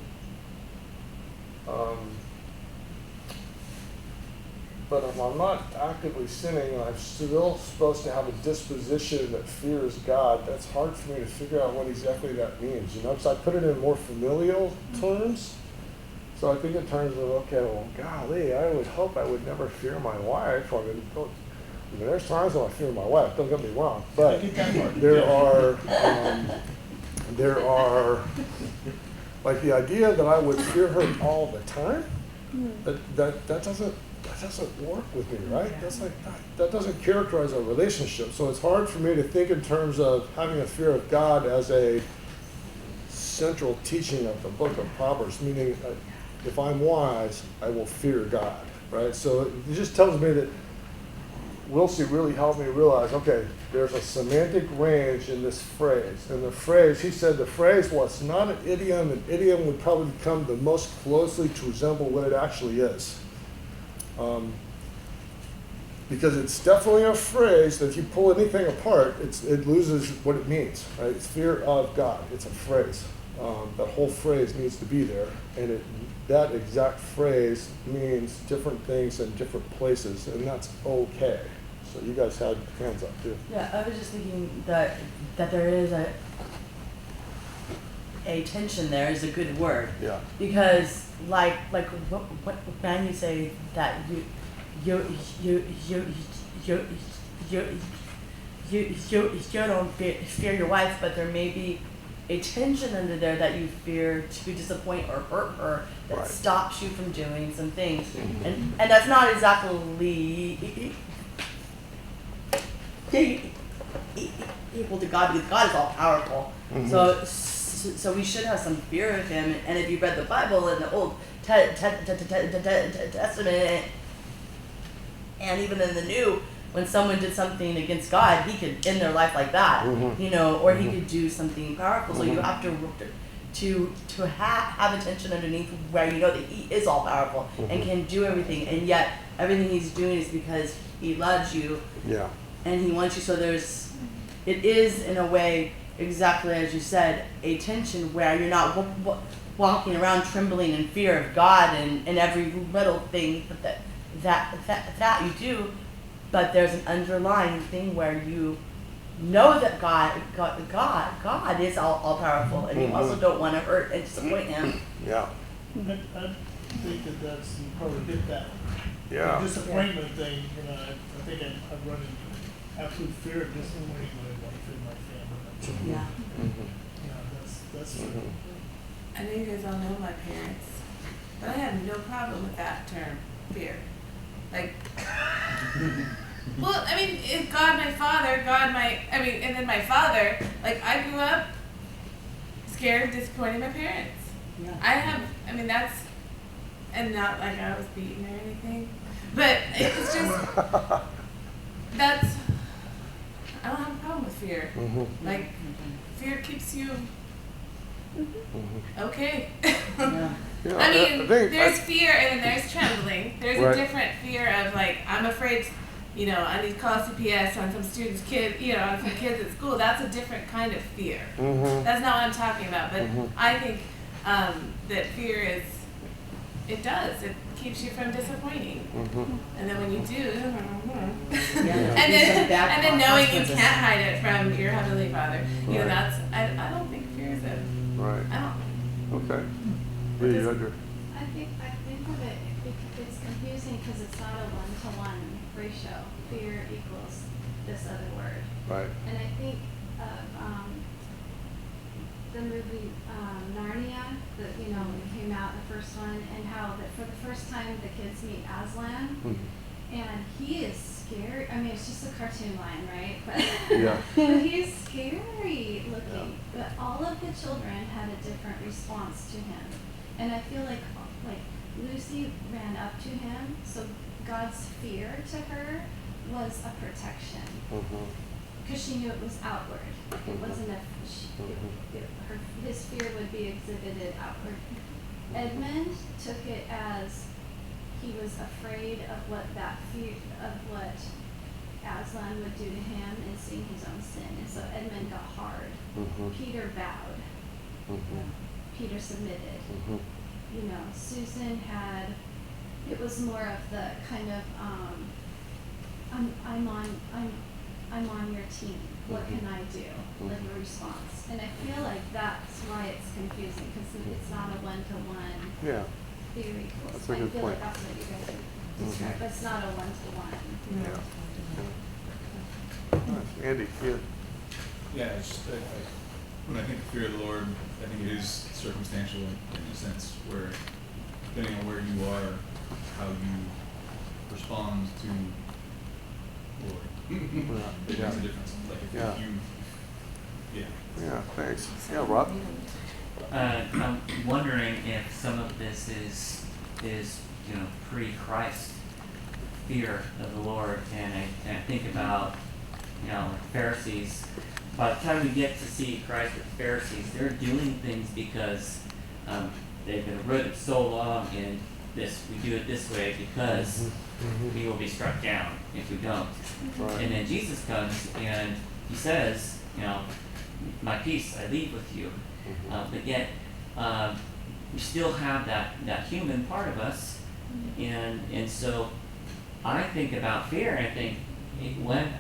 But if I'm not actively sinning and I'm still supposed to have a disposition that fears God, that's hard for me to figure out what exactly that means. Because I put it in more familial terms. So I think in terms of, okay, well, golly, I would hope I would never fear my wife. There's times when I fear my wife, don't get me wrong. But there are, like, the idea that I would fear her all the time, that doesn't work with me, right? That doesn't characterize our relationship. So it's hard for me to think in terms of having a fear of God as a central teaching of the book of Proverbs, meaning if I'm wise, I will fear God, right? So it just tells me that Wilsey really helped me realize, okay, there's a semantic range in this phrase. And the phrase, he said the phrase was not an idiom. An idiom would probably become the most closely to resemble what it actually is. Because it's definitely a phrase that if you pull anything apart, it loses what it means, right? It's fear of God. It's a phrase. That whole phrase needs to be there. And that exact phrase means different things in different places, and that's okay. So you guys had hands up too. Yeah, I was just thinking that there is a tension there is a good word. Yeah. Because like when you say that you don't fear your wife, but there may be a tension under there that you fear to disappoint or hurt her, that Right. stops you from doing some things, and that's not exactly equal to God, because God is all powerful. So we should have some fear of Him. And if you read the Bible in the Old Testament, and even in the New, when someone did something against God, He could end their life like that, or He could do something powerful. So you have to have attention underneath where you know that He is all powerful and can do everything, and yet everything He's doing is because He loves you. Yeah. And He wants you. So it is in a way, exactly as you said, a tension where you're not walking around trembling in fear of God and every little thing that you do, but there's an underlying thing where you know that God is all powerful, and you also don't want to hurt and disappoint Him. Yeah. I think that's, you probably hit that. Yeah. The disappointment thing, I think I've run into absolute fear of disappointing my wife and my family. Yeah. That's I know you guys all know my parents, but I have no problem with that term, fear. Like, well, I mean, if God, my father, and then my father, like, I grew up scared of disappointing my parents. Yeah. That's, and not like I was beaten or anything, but it's just, I don't have a problem with fear. Like, fear keeps you okay. Yeah. Yeah, I mean, there's I- fear and then there's trembling. There's Right. a different fear of, like, I'm afraid, I need to call CPS on some student's kid, on some kids at school. That's a different kind of fear. That's not what I'm talking about. But I think that fear it keeps you from disappointing. And then when you do, and then knowing you can't hide it from your Heavenly Father, Right. I don't think fear is Right. Okay. Yeah, you had your, I think of it, it's confusing because it's not a one-to-one ratio. Fear equals this other word. right. And I think of the movie Narnia, that when it came out, the first one, and how that for the first time the kids meet Aslan, Mhm. and he is scary. I mean, it's just a cartoon line, right? But Yeah. but he's scary looking. But all of the children had a different response to him, and I feel like Lucy ran up to him, so God's fear to her was a protection. Mhm. Because she knew it was outward. It wasn't his fear would be exhibited outward. Edmund took it as he was afraid of what Aslan would do to him and seeing his own sin. And so Edmund got hard. Mhm. Peter bowed. Mhm. Peter submitted. Mhm. Susan it was more of the kind of, I'm on your team. What can I do? Like a response. And I feel like that's why it's confusing, because it's not a one-to-one Yeah. theory. That's a I good feel point. like that's what you guys are describing, but it's not a one-to-one. Yeah. Nice. Andy, yeah. Yeah, it's just, when I think of fear of the Lord, I think it is circumstantial in a sense, where depending on where you are, how you respond to the Lord. It makes a difference. Like if Yeah. yeah. Thanks. Yeah, Rob? I'm wondering if some of this is pre-Christ fear of the Lord, and I think about Pharisees. By the time we get to see Christ with the Pharisees, they're doing things because they've been rooted so long in this. We do it this way because we will be struck down if we don't. Right. And then Jesus comes and he says, my peace I leave with you. But yet, we still have that human part of us, and so I think about fear, and I think when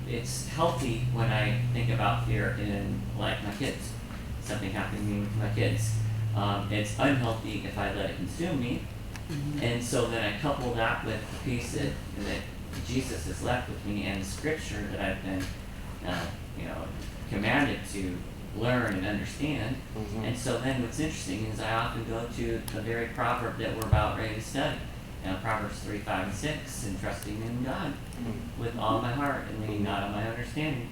it's healthy when I think about fear in like my kids, something happening to me with my kids. It's unhealthy if I let it consume me, and so then I couple that with the peace that Jesus has left with me and the Scripture that I've been, commanded to learn and understand. And so then what's interesting is I often go to the very proverb that we're about ready to study. Proverbs 3, 5, and 6, and trusting in God with all my heart and leaning not on my understanding.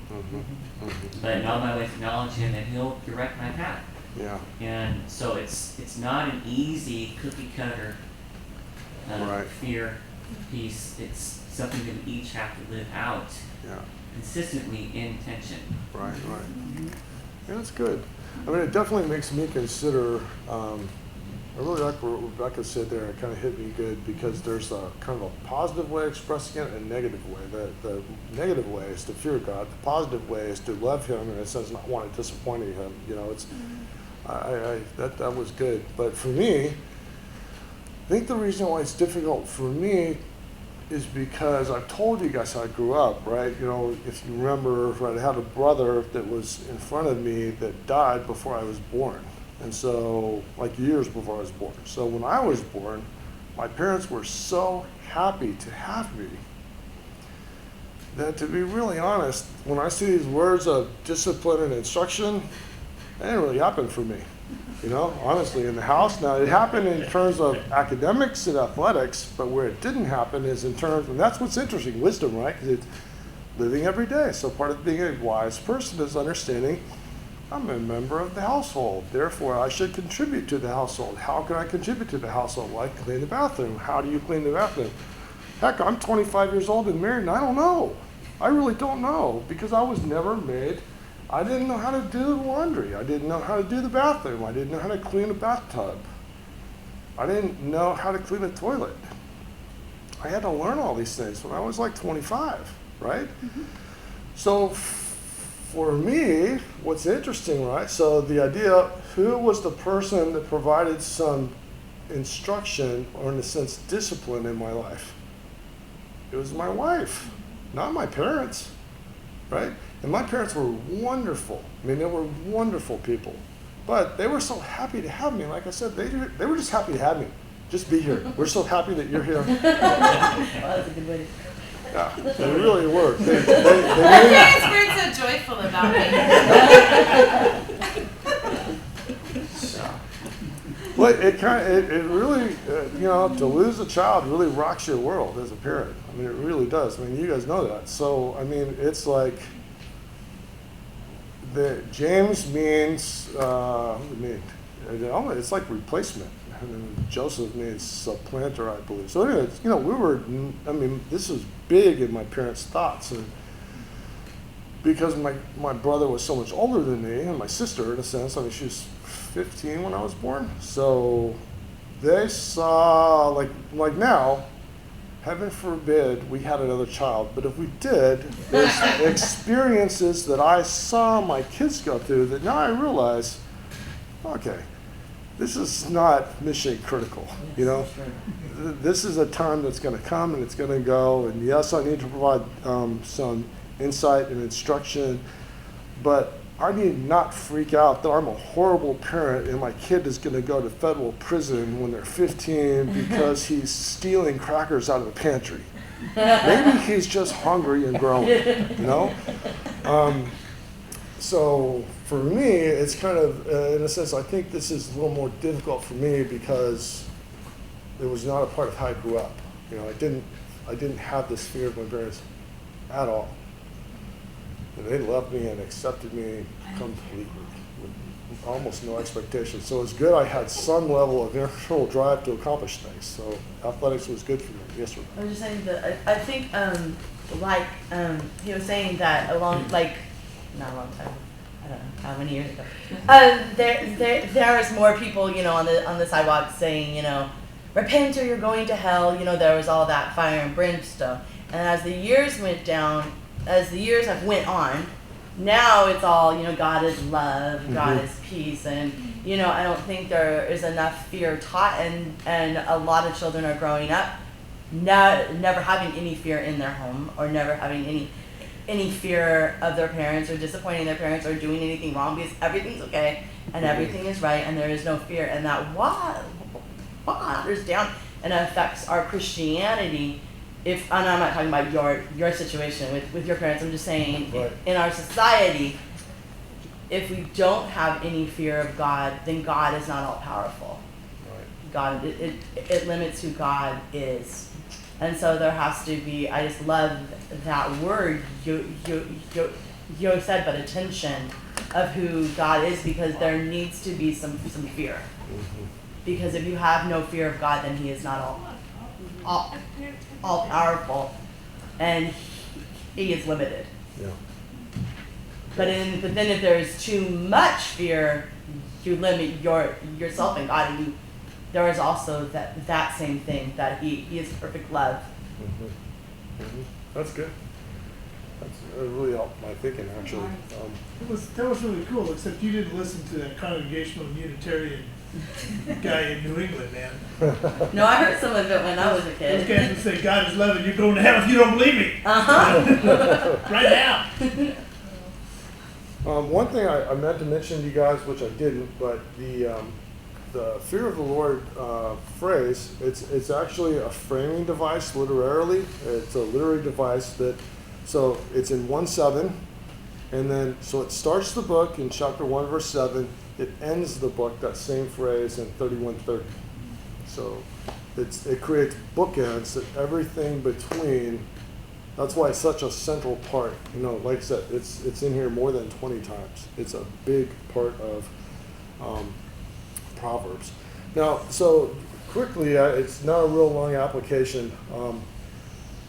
But in all my ways acknowledge Him, and He'll direct my path. Yeah. And so it's not an easy cookie cutter Right. fear piece. It's something that we each have to live out Yeah. consistently in tension. Right. Yeah, that's good. I mean, it definitely makes me consider, I really like what Rebecca said there. It kind of hit me good because there's a kind of a positive way of expressing it and a negative way. The negative way is to fear God. The positive way is to love Him, and in a sense not want to disappoint Him. It's that was good. But for me, I think the reason why it's difficult for me is because I've told you guys how I grew up, right? If you remember, right, I had a brother that was in front of me that died before I was born. And so, like years before I was born. So when I was born, my parents were so happy to have me that, to be really honest, when I see these words of discipline and instruction, that didn't really happen for me. Honestly, in the house. Now, it happened in terms of academics and athletics, but where it didn't happen is in terms, and that's what's interesting, wisdom, right? Because it's living every day. So part of being a wise person is understanding I'm a member of the household. Therefore, I should contribute to the household. How can I contribute to the household? Well, I clean the bathroom. How do you clean the bathroom? Heck, I'm 25 years old and married, and I don't know. I really don't know because I was never made. I didn't know how to do the laundry. I didn't know how to do the bathroom. I didn't know how to clean a bathtub. I didn't know how to clean a toilet. I had to learn all these things when I was like 25, right? So for me, what's interesting, right? So the idea, who was the person that provided some instruction or, in a sense, discipline in my life? It was my wife, not my parents, right? And my parents were wonderful. I mean, they were wonderful people. But they were so happy to have me. Like I said, they were just happy to have me. Just be here. We're so happy that you're here. Well, that's a good way to. Yeah, they really were. They My really, parents weren't so joyful about me. well, it really, to lose a child really rocks your world as a parent. I mean, it really does. I mean, you guys know that. So, I mean, it's like, James means, what does it mean? It's like replacement. And then Joseph means supplanter, I believe. So anyway, this was big in my parents' thoughts. And because my brother was so much older than me, and my sister, in a sense, I mean, she was 15 when I was born. So they saw, like now, heaven forbid we had another child, but if we did, there's experiences that I saw my kids go through that now I realize, okay, this is not mission critical, This is a time that's going to come and it's going to go, and yes, I need to provide some insight and instruction, but I need not freak out that I'm a horrible parent and my kid is going to go to federal prison when they're 15 because he's stealing crackers out of the pantry. Maybe he's just hungry and growing, So for me, it's kind of, in a sense, I think this is a little more difficult for me because it was not a part of how I grew up. I didn't have this fear of my parents at all. And they loved me and accepted me completely with almost no expectations. So it's good I had some level of internal drive to accomplish things. So athletics was good for me. Yes, sir. I was just saying that I think he was saying that not a long time. I don't know how many years ago. There was more people, on the sidewalk saying, repent or you're going to hell. There was all that fire and brimstone. And as the years have went on, now it's all, God is love, God is peace, and I don't think there is enough fear taught, and a lot of children are growing up never having any fear in their home, or never having any fear of their parents, or disappointing their parents, or doing anything wrong, because everything's okay and everything is right and there is no fear. And that waters down and affects our Christianity. And I'm not talking about your situation with your parents, I'm just saying, right, in our society, if we don't have any fear of God, then God is not all powerful. Right. God, it limits who God is. And so there has to be, I just love that word you said, but attention of who God is, because there needs to be some fear. Mm-hmm. Because if you have no fear of God, then He is not all powerful, and He is limited. Yeah. But then if there's too much fear, you limit yourself and God, and there is also that same thing, that He is perfect love. Mm-hmm. Mm-hmm. That's good. That really helped my thinking, actually. That was really cool, except you didn't listen to that Congregational Unitarian guy in New England, man. No, I heard some of it when I was a kid. Those guys would say, God is love and you're going to hell if you don't believe me. Right now. One thing I meant to mention to you guys, which I didn't, but the fear of the Lord phrase, it's actually a framing device literarily. It's a literary device so it's in 1:7, and then, so it starts the book in chapter 1, verse 7. It ends the book, that same phrase, in 31:30. So it creates bookends that everything between. That's why it's such a central part. Like I said, it's in here more than 20 times. It's a big part of Proverbs. Now, so quickly, it's not a real long application.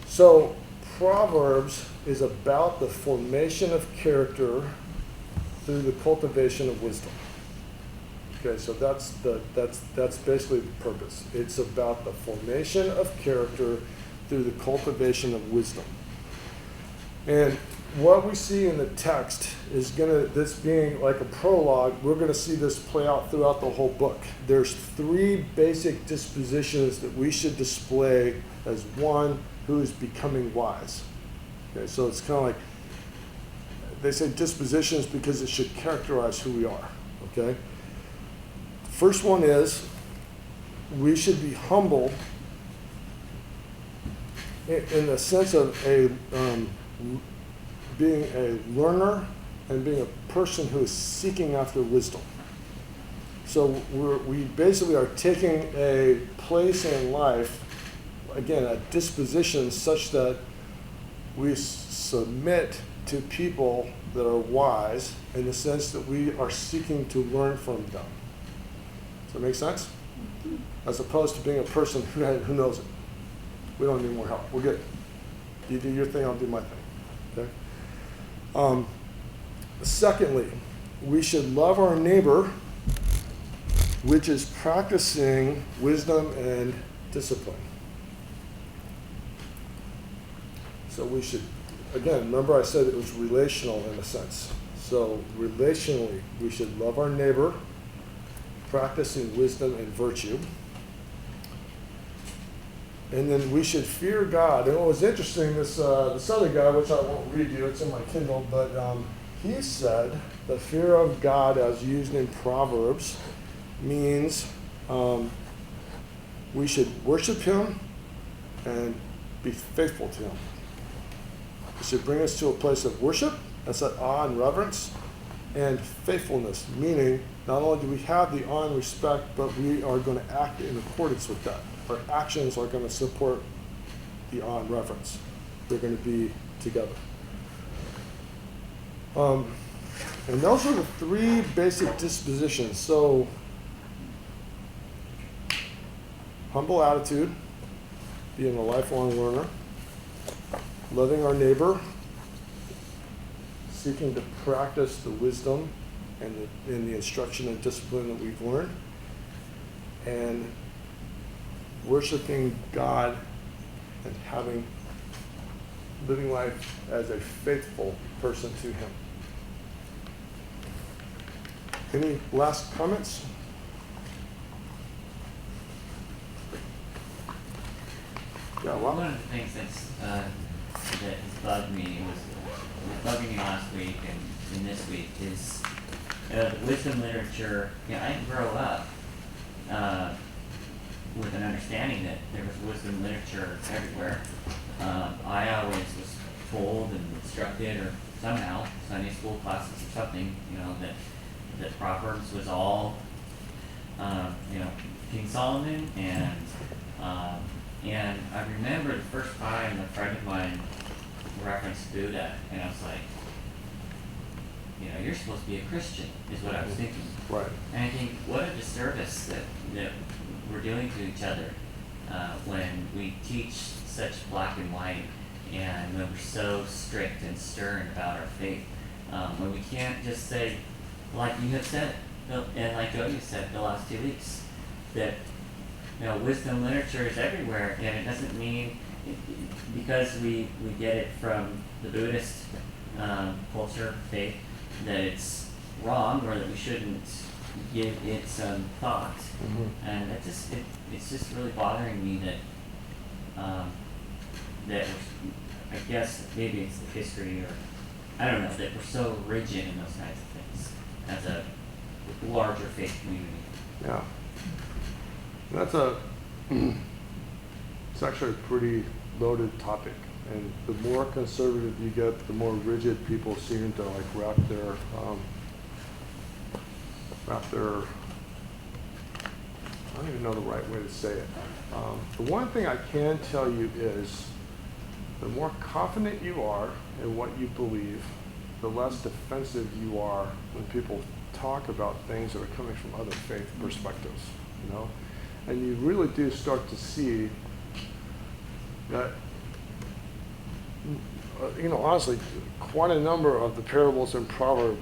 So Proverbs is about the formation of character through the cultivation of wisdom. Okay, so that's basically the purpose. It's about the formation of character through the cultivation of wisdom. And what we see in the text is this being like a prologue, we're going to see this play out throughout the whole book. There's 3 basic dispositions that we should display as one who is becoming wise. Okay, so it's kind of like, they say dispositions because it should characterize who we are. Okay? First one is we should be humble in the sense of being a learner and being a person who is seeking after wisdom. So we basically are taking a place in life, again, a disposition such that we submit to people that are wise in the sense that we are seeking to learn from them. Does that make sense? As opposed to being a person who knows it. We don't need more help. We're good. You do your thing, I'll do my thing. Okay? Secondly, we should love our neighbor, which is practicing wisdom and discipline. So we should, again, remember I said it was relational in a sense. So relationally, we should love our neighbor, practicing wisdom and virtue. And then we should fear God. And what was interesting, this other guy, which I won't read you, it's in my Kindle, but he said the fear of God as used in Proverbs means we should worship him and be faithful to him. It should bring us to a place of worship, that's that awe and reverence, and faithfulness, meaning not only do we have the awe and respect, but we are going to act in accordance with that. Our actions are going to support the awe and reverence. They're going to be together. And those are the three basic dispositions. So, humble attitude, being a lifelong learner, loving our neighbor, seeking to practice the wisdom and the instruction and discipline that we've learned, and worshiping God and living life as a faithful person to him. Any last comments? Yeah, well, One of the things that has bugged me was bugging me last week and this week is the wisdom literature. I didn't grow up with an understanding that there was wisdom literature everywhere. I always was told and instructed, or somehow Sunday school classes or something, that Proverbs was all, King Solomon, and I remember the first time a friend of mine referenced Buddha, and I was like, you're supposed to be a Christian, is what I was thinking. right. And I think, what a disservice that we're doing to each other when we teach such black and white, and when we're so strict and stern about our faith. When we can't just say, like you have said, and like Jody said the last 2 weeks, that wisdom literature is everywhere, and it doesn't mean because we get it from the Buddhist culture, faith, that it's wrong or that we shouldn't give it some thought. Mm-hmm. And it's just really bothering me that I guess maybe it's the history, or I don't know, that we're so rigid in those kinds of things as a larger faith community. Yeah. That's it's actually a pretty loaded topic. And the more conservative you get, the more rigid people seem to wrap their I don't even know the right way to say it. The one thing I can tell you is the more confident you are in what you believe, the less defensive you are when people talk about things that are coming from other faith perspectives, And you really do start to see that, honestly, quite a number of the parables in Proverbs,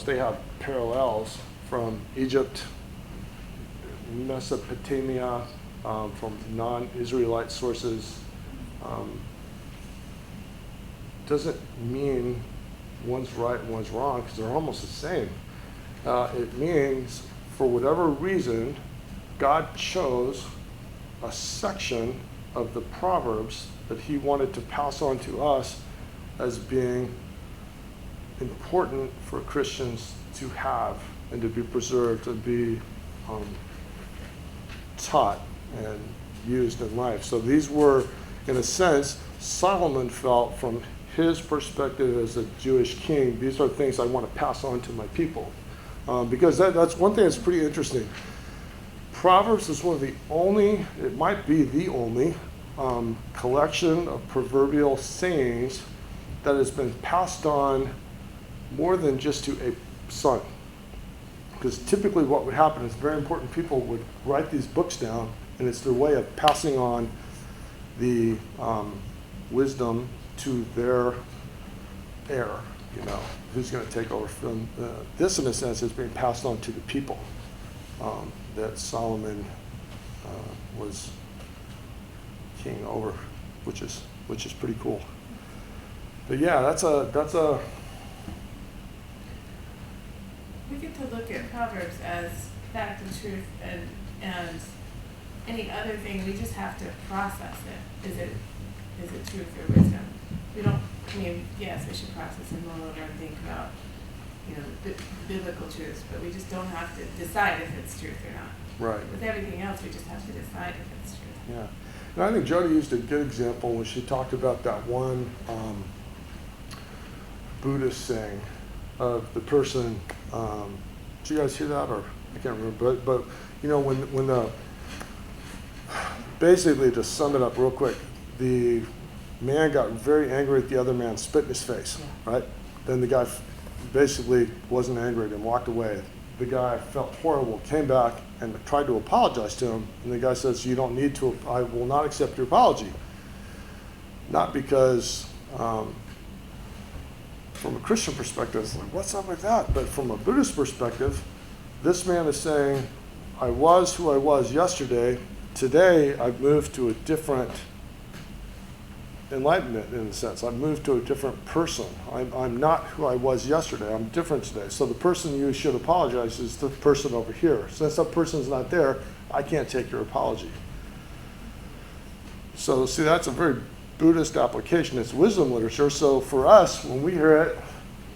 they have parallels from Egypt, Mesopotamia, from non-Israelite sources. Doesn't mean one's right and one's wrong, because they're almost the same. It means, for whatever reason, God chose a section of the Proverbs that he wanted to pass on to us as being important for Christians to have and to be preserved, to be taught and used in life. So these were, in a sense, Solomon felt from his perspective as a Jewish king, these are things I want to pass on to my people. Because that's one thing that's pretty interesting. Proverbs is one of the only, it might be the only, collection of proverbial sayings that has been passed on more than just to a son. Because typically what would happen is very important people would write these books down, and it's their way of passing on the wisdom to their heir, who's going to take over from this, in a sense, is being passed on to the people that Solomon was king over, which is pretty cool. But yeah, that's a We get to look at Proverbs as fact and truth, and any other thing, we just have to process it. Is it truth or wisdom? We don't, yes, we should process and mull over and think about, biblical truths, but we just don't have to decide if it's truth or not. right. With everything else, we just have to decide if it's truth. Yeah, and I think Jody used a good example when she talked about that one Buddhist saying of the person. Did you guys hear that, or I can't remember? But when the basically, to sum it up real quick, the man got very angry at the other man, spit in his face, right? Then the guy basically wasn't angry and walked away. The guy felt horrible, came back and tried to apologize to him, and the guy says, "You don't need to. I will not accept your apology." Not because from a Christian perspective, it's like, what's up with that? But from a Buddhist perspective, this man is saying, I was who I was yesterday. Today, I've moved to a different enlightenment, in a sense. I've moved to a different person. I'm not who I was yesterday. I'm different today. So the person you should apologize is the person over here. Since that person's not there, I can't take your apology. So see, that's a very Buddhist application. It's wisdom literature. So for us, when we hear it,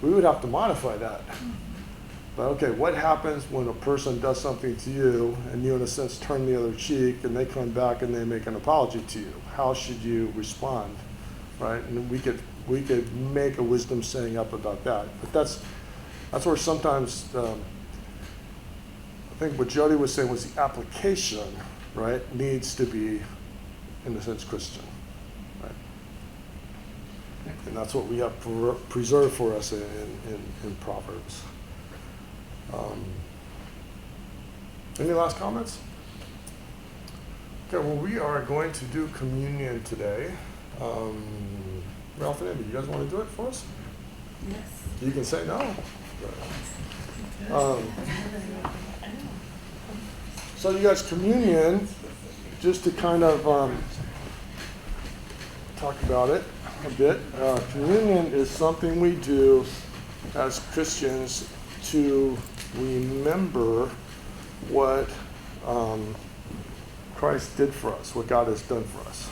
we would have to modify that. But okay, what happens when a person does something to you and you, in a sense, turn the other cheek and they come back and they make an apology to you? How should you respond, right? And we could make a wisdom saying up about that. But that's where sometimes I think what Jody was saying was the application, right, needs to be, in a sense, Christian, right? And that's what we have preserved for us in Proverbs. Any last comments? Okay, well, we are going to do communion today. Ralph and Andy, you guys want to do it for us? Yes. You can say no. So you guys, communion, just to kind of talk about it a bit. Communion is something we do as Christians to remember what Christ did for us, what God has done for us.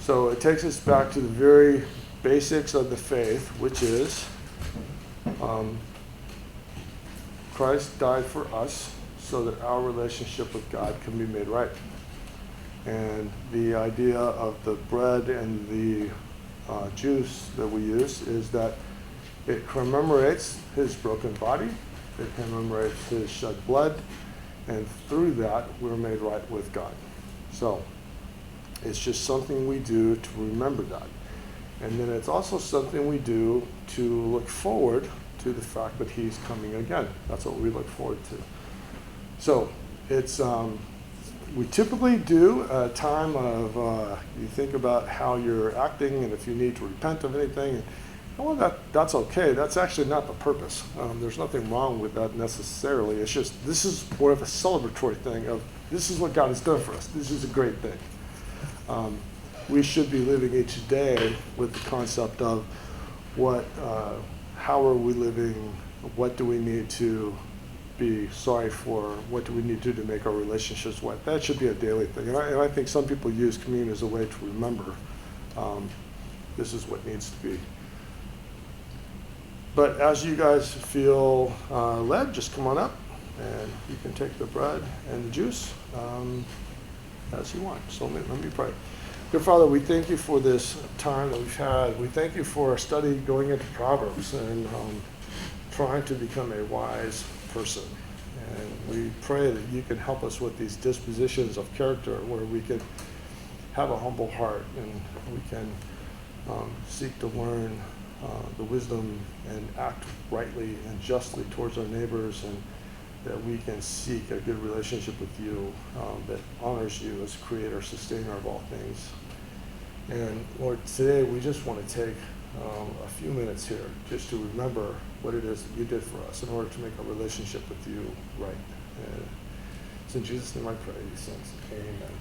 So it takes us back to the very basics of the faith, which is Christ died for us so that our relationship with God can be made right. And the idea of the bread and the juice that we use is that it commemorates his broken body, it commemorates his shed blood, and through that we're made right with God. So it's just something we do to remember that. And then it's also something we do to look forward to the fact that he's coming again. That's what we look forward to. So it's we typically do a time of you think about how you're acting and if you need to repent of anything. Well, that's okay. That's actually not the purpose. There's nothing wrong with that necessarily. It's just this is more of a celebratory thing of this is what God has done for us. This is a great thing. We should be living each day with the concept of how are we living? What do we need to be sorry for? What do we need to do to make our relationships right? That should be a daily thing. And I think some people use communion as a way to remember this is what needs to be. But as you guys feel led, just come on up, and you can take the bread and the juice as you want. So let me pray. Dear Father, we thank you for this time that we've had. We thank you for our study going into Proverbs and trying to become a wise person. And we pray that you can help us with these dispositions of character where we can have a humble heart and we can seek to learn the wisdom and act rightly and justly towards our neighbors, and that we can seek a good relationship with you that honors you as creator, sustainer of all things. And Lord, today we just want to take a few minutes here just to remember what it is that you did for us in order to make our relationship with you right. And it's in Jesus' name I pray these things. Amen.